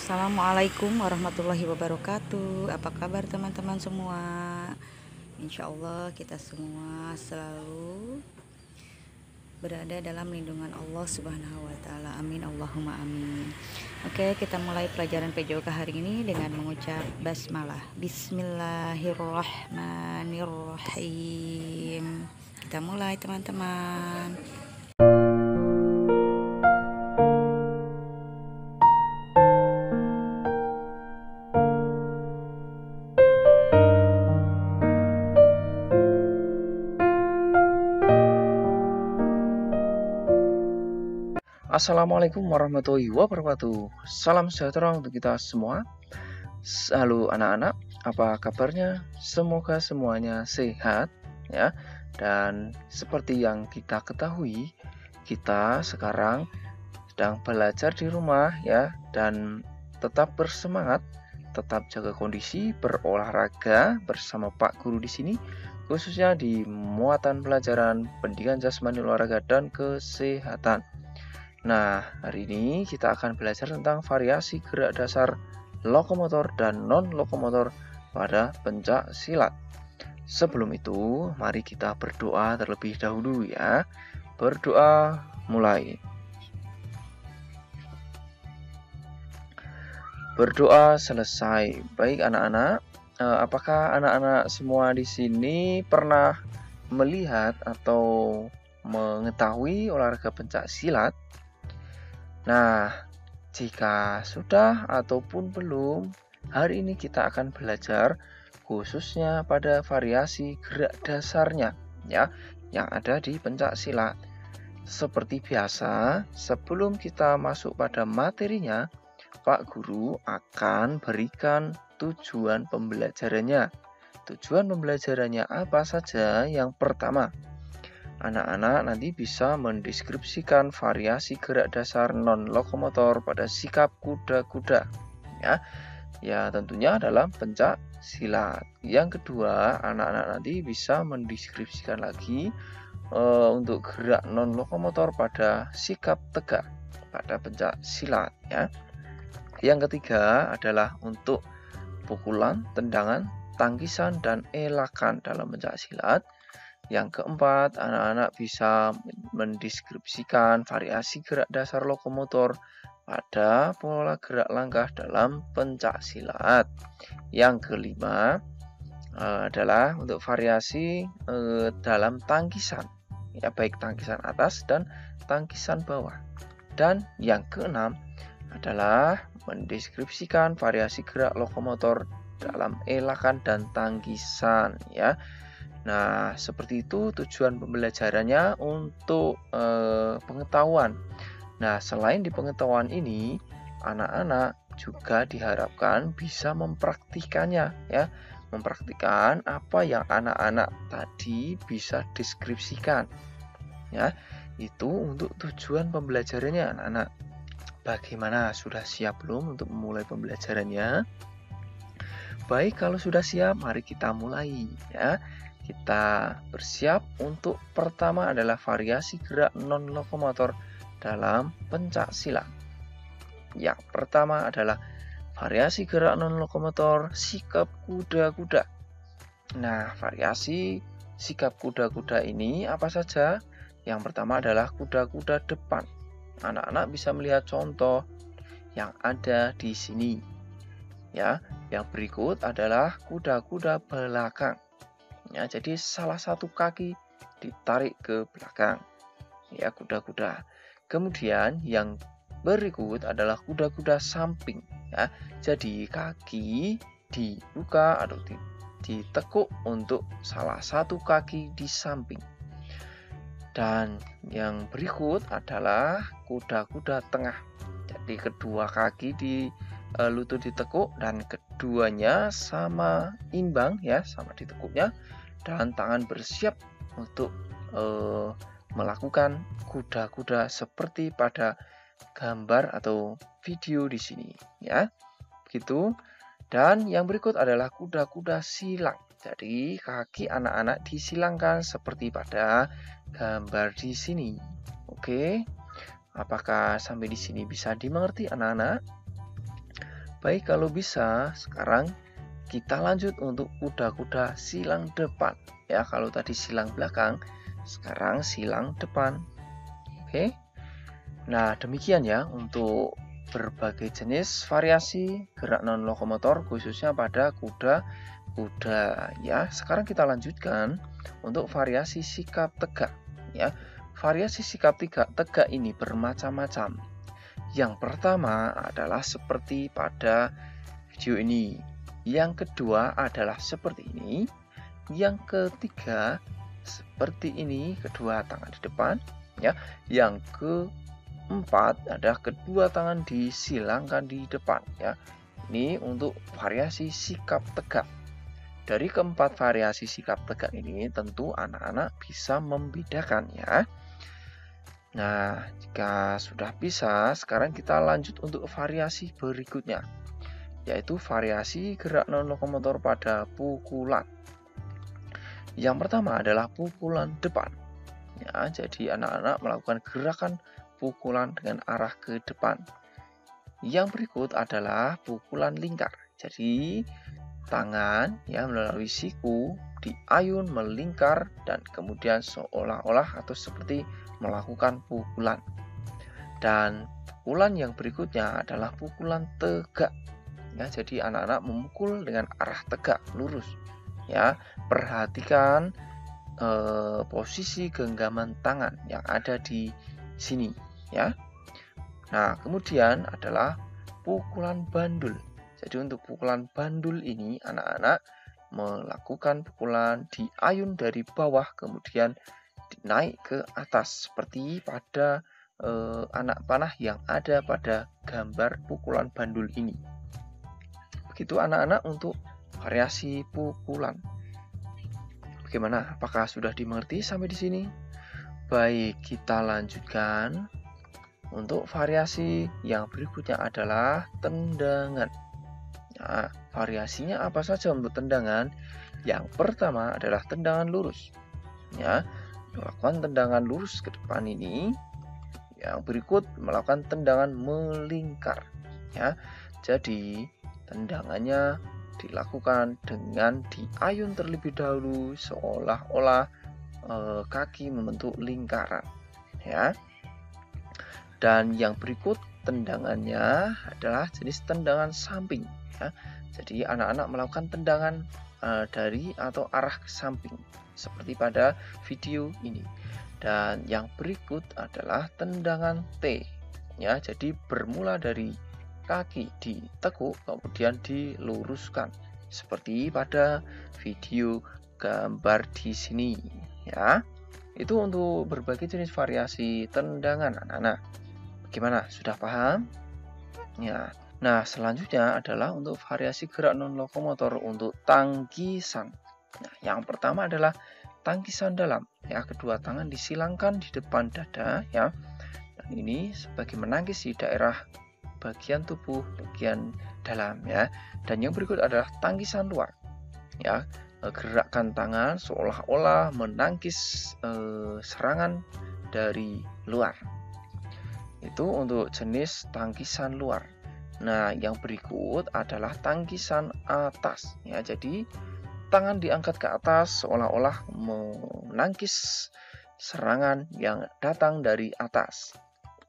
Assalamualaikum warahmatullahi wabarakatuh. Apa kabar teman-teman semua? Insya Allah kita semua selalu berada dalam lindungan Allah Subhanahu wa Ta'ala. Amin, Allahumma amin. Oke, kita mulai pelajaran PJOK hari ini dengan mengucap basmalah. Bismillahirrahmanirrahim. Kita mulai, teman-teman. Assalamualaikum warahmatullahi wabarakatuh. Salam sejahtera untuk kita semua. Halo anak-anak, apa kabarnya? Semoga semuanya sehat ya. Dan seperti yang kita ketahui, kita sekarang sedang belajar di rumah ya, dan tetap bersemangat, tetap jaga kondisi, berolahraga bersama Pak Guru di sini, khususnya di muatan pelajaran pendidikan jasmani, olahraga dan kesehatan. Nah, hari ini kita akan belajar tentang variasi gerak dasar lokomotor dan non-lokomotor pada pencak silat. Sebelum itu, mari kita berdoa terlebih dahulu ya. Berdoa mulai. Berdoa selesai. Baik anak-anak, apakah anak-anak semua di sini pernah melihat atau mengetahui olahraga pencak silat? Nah, jika sudah ataupun belum, hari ini kita akan belajar khususnya pada variasi gerak dasarnya ya, yang ada di pencak silat. Seperti biasa, sebelum kita masuk pada materinya, Pak Guru akan berikan tujuan pembelajarannya. Tujuan pembelajarannya apa saja? Yang pertama, anak-anak nanti bisa mendeskripsikan variasi gerak dasar non-lokomotor pada sikap kuda-kuda ya. Ya, tentunya dalam pencak silat. Yang kedua, anak-anak nanti bisa mendeskripsikan lagi untuk gerak non-lokomotor pada sikap tegak pada pencak silat ya. Yang ketiga adalah untuk pukulan, tendangan, tangkisan, dan elakan dalam pencak silat. Yang keempat, anak-anak bisa mendeskripsikan variasi gerak dasar lokomotor pada pola gerak langkah dalam pencak silat. Yang kelima adalah untuk variasi dalam tangkisan, ya, baik tangkisan atas dan tangkisan bawah. Dan yang keenam adalah mendeskripsikan variasi gerak lokomotor dalam elakan dan tangkisan ya. Nah, seperti itu tujuan pembelajarannya untuk pengetahuan. Nah, selain di pengetahuan ini, anak-anak juga diharapkan bisa mempraktikannya ya. Mempraktikkan apa yang anak-anak tadi bisa deskripsikan. Ya, itu untuk tujuan pembelajarannya anak-anak. Bagaimana, sudah siap belum untuk memulai pembelajarannya? Baik, kalau sudah siap, mari kita mulai ya. Kita bersiap untuk pertama adalah variasi gerak non-lokomotor dalam pencak silat. Yang pertama adalah variasi gerak non-lokomotor sikap kuda-kuda. Nah, variasi sikap kuda-kuda ini apa saja? Yang pertama adalah kuda-kuda depan. Anak-anak bisa melihat contoh yang ada di sini. Ya, yang berikut adalah kuda-kuda belakang. Ya, jadi salah satu kaki ditarik ke belakang ya, kuda-kuda. Kemudian yang berikut adalah kuda-kuda samping ya. Jadi kaki dibuka atau ditekuk untuk salah satu kaki di samping. Dan yang berikut adalah kuda-kuda tengah. Jadi kedua kaki di lutut ditekuk dan keduanya sama imbang ya, sama ditekuknya, dan tangan bersiap untuk melakukan kuda-kuda seperti pada gambar atau video di sini ya. Begitu. Dan yang berikut adalah kuda-kuda silang. Jadi kaki anak-anak disilangkan seperti pada gambar di sini. Oke. Apakah sampai di sini bisa dimengerti anak-anak? Baik, kalau bisa sekarang kita lanjut untuk kuda-kuda silang depan. Ya, kalau tadi silang belakang, sekarang silang depan. Oke. Nah, demikian ya untuk berbagai jenis variasi gerak non lokomotor khususnya pada kuda ya. Sekarang kita lanjutkan untuk variasi sikap tegak ya. Variasi sikap tegak ini bermacam-macam. Yang pertama adalah seperti pada video ini. Yang kedua adalah seperti ini. Yang ketiga seperti ini, kedua tangan di depan ya. Yang keempat adalah kedua tangan disilangkan di depan ya. Ini untuk variasi sikap tegak. Dari keempat variasi sikap tegak ini tentu anak-anak bisa membedakan ya. Nah, jika sudah bisa, sekarang kita lanjut untuk variasi berikutnya, yaitu variasi gerak non lokomotor pada pukulan. Yang pertama adalah pukulan depan. Ya, jadi anak-anak melakukan gerakan pukulan dengan arah ke depan. Yang berikut adalah pukulan lingkar. Jadi tangan ya melalui siku diayun melingkar dan kemudian seolah-olah atau seperti melakukan pukulan. Dan pukulan yang berikutnya adalah pukulan tegak. Ya, jadi anak-anak memukul dengan arah tegak, lurus. Ya, perhatikan posisi genggaman tangan yang ada di sini, ya. Nah, kemudian adalah pukulan bandul. Jadi untuk pukulan bandul ini anak-anak melakukan pukulan diayun dari bawah kemudian naik ke atas seperti pada anak panah yang ada pada gambar pukulan bandul ini. Begitu anak-anak untuk variasi pukulan. Bagaimana? Apakah sudah dimengerti sampai di sini? Baik, kita lanjutkan. Untuk variasi yang berikutnya adalah tendangan. Nah, variasinya apa saja untuk tendangan? Yang pertama adalah tendangan lurus. Ya, melakukan tendangan lurus ke depan ini. Yang berikut melakukan tendangan melingkar. Ya, jadi tendangannya dilakukan dengan diayun terlebih dahulu seolah-olah kaki membentuk lingkaran. Ya. Dan yang berikut tendangannya adalah jenis tendangan samping. Ya. Jadi anak-anak melakukan tendangan dari atau arah ke samping seperti pada video ini. Dan yang berikut adalah tendangan T. Ya, jadi bermula dari kaki ditekuk kemudian diluruskan seperti pada video gambar di sini ya. Itu untuk berbagai jenis variasi tendangan anak-anak. Bagaimana? Sudah paham? Ya. Nah, selanjutnya adalah untuk variasi gerak non lokomotor untuk tangkisan. Nah, yang pertama adalah tangkisan dalam. Ya, kedua tangan disilangkan di depan dada ya. Dan ini sebagai menangkis di daerah bagian tubuh bagian dalam ya. Dan yang berikut adalah tangkisan luar. Ya, gerakan tangan seolah-olah menangkis serangan dari luar. Itu untuk jenis tangkisan luar. Nah, yang berikut adalah tangkisan atas ya. Jadi tangan diangkat ke atas seolah-olah menangkis serangan yang datang dari atas.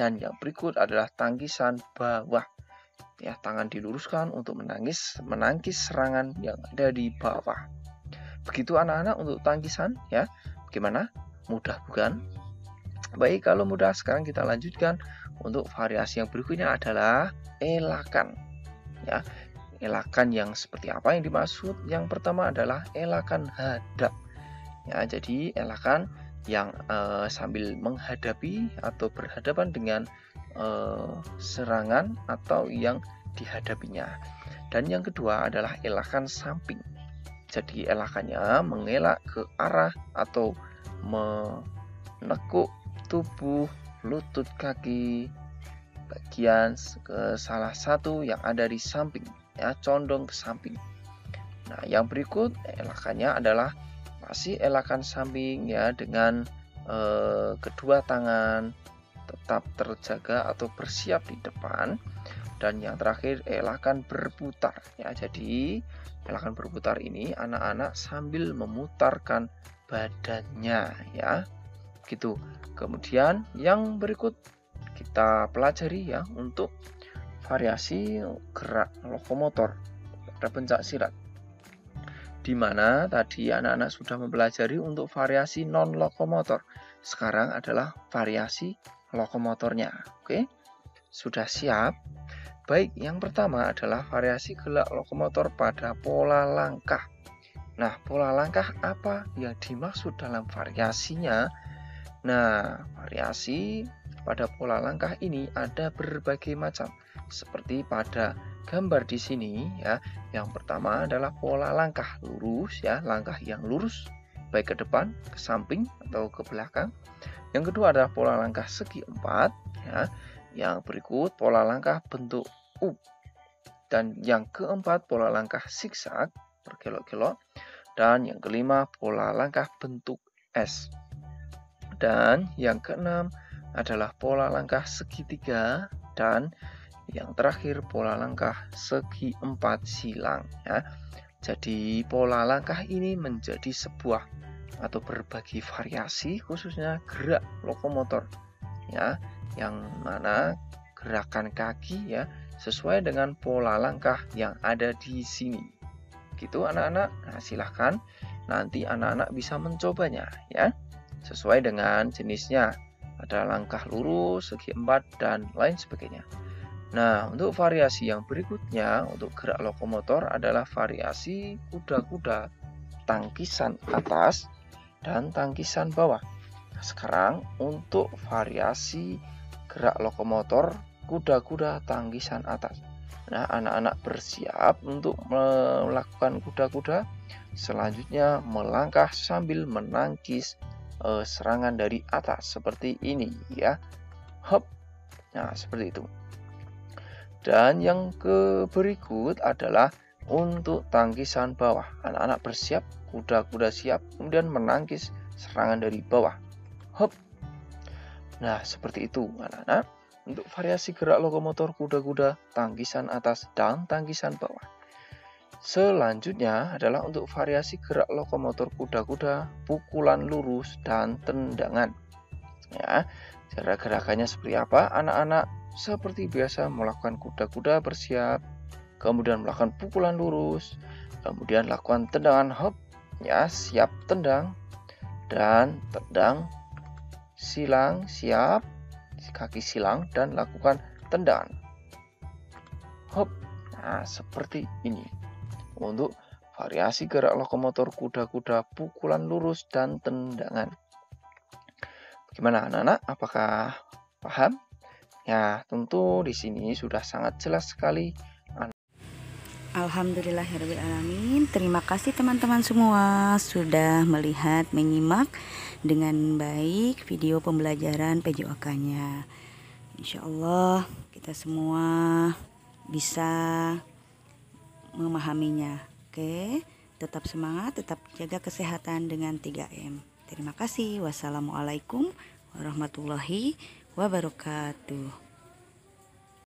Dan yang berikut adalah tangkisan bawah. Ya, tangan diluruskan untuk menangkis serangan yang ada di bawah. Begitu anak-anak untuk tangkisan ya. Bagaimana? Mudah bukan? Baik, kalau mudah sekarang kita lanjutkan untuk variasi yang berikutnya adalah elakan. Ya, elakan yang seperti apa yang dimaksud? Yang pertama adalah elakan hadap. Ya, jadi elakan yang sambil menghadapi atau berhadapan dengan serangan atau yang dihadapinya. Dan yang kedua adalah elakan samping. Jadi elakannya mengelak ke arah atau menekuk tubuh, lutut kaki bagian ke salah satu yang ada di samping ya, condong ke samping. Nah, yang berikut elakannya adalah masih elakan samping ya, dengan kedua tangan tetap terjaga atau bersiap di depan dan yang terakhir elakkan berputar ya. Jadi elakkan berputar ini anak-anak sambil memutarkan badannya ya. Gitu. Kemudian yang berikut kita pelajari ya untuk variasi gerak lokomotor pada pencak silat. Di mana tadi anak-anak sudah mempelajari untuk variasi non lokomotor. Sekarang adalah variasi lokomotornya. Oke. Sudah siap? Baik, yang pertama adalah variasi gerak lokomotor pada pola langkah. Nah, pola langkah apa yang dimaksud dalam variasinya? Nah, variasi pada pola langkah ini ada berbagai macam. Seperti pada gambar di sini ya. Yang pertama adalah pola langkah lurus ya, langkah yang lurus baik ke depan, ke samping atau ke belakang. Yang kedua adalah pola langkah segi empat ya. Yang berikut pola langkah bentuk U. Dan yang keempat pola langkah zigzag berkelok-kelok. Dan yang kelima pola langkah bentuk S. Dan yang keenam adalah pola langkah segitiga dan yang terakhir pola langkah segi empat silang ya. Jadi pola langkah ini menjadi sebuah atau berbagi variasi khususnya gerak lokomotor ya, yang mana gerakan kaki ya sesuai dengan pola langkah yang ada di sini. Gitu anak-anak. Nah, silahkan nanti anak-anak bisa mencobanya ya. Sesuai dengan jenisnya. Ada langkah lurus, segi empat dan lain sebagainya. Nah, untuk variasi yang berikutnya untuk gerak lokomotor adalah variasi kuda-kuda tangkisan atas dan tangkisan bawah. Nah, sekarang untuk variasi gerak lokomotor kuda-kuda tangkisan atas. Nah, anak-anak bersiap untuk melakukan kuda-kuda. Selanjutnya melangkah sambil menangkis serangan dari atas seperti ini ya. Hop. Nah, seperti itu. Dan yang berikut adalah untuk tangkisan bawah. Anak-anak bersiap, kuda-kuda siap, kemudian menangkis serangan dari bawah. Hop. Nah, seperti itu anak-anak. Untuk variasi gerak lokomotor kuda-kuda tangkisan atas dan tangkisan bawah. Selanjutnya adalah untuk variasi gerak lokomotor kuda-kuda pukulan lurus dan tendangan. Ya, cara gerakannya seperti apa? Anak-anak seperti biasa melakukan kuda-kuda bersiap, kemudian melakukan pukulan lurus, kemudian lakukan tendangan hop, ya siap tendang, dan tendang, silang siap, kaki silang dan lakukan tendangan hop. Nah, seperti ini untuk variasi gerak lokomotor kuda-kuda pukulan lurus dan tendangan. Bagaimana anak-anak? Apakah paham? Ya, tentu di sini sudah sangat jelas sekali. Alhamdulillahirrahmanirrahim. Terima kasih teman-teman semua sudah melihat, menyimak dengan baik video pembelajaran PJOK-nya. Insya Allah kita semua bisa memahaminya. Oke, tetap semangat, tetap jaga kesehatan dengan 3M. Terima kasih. Wassalamualaikum warahmatullahi wabarakatuh.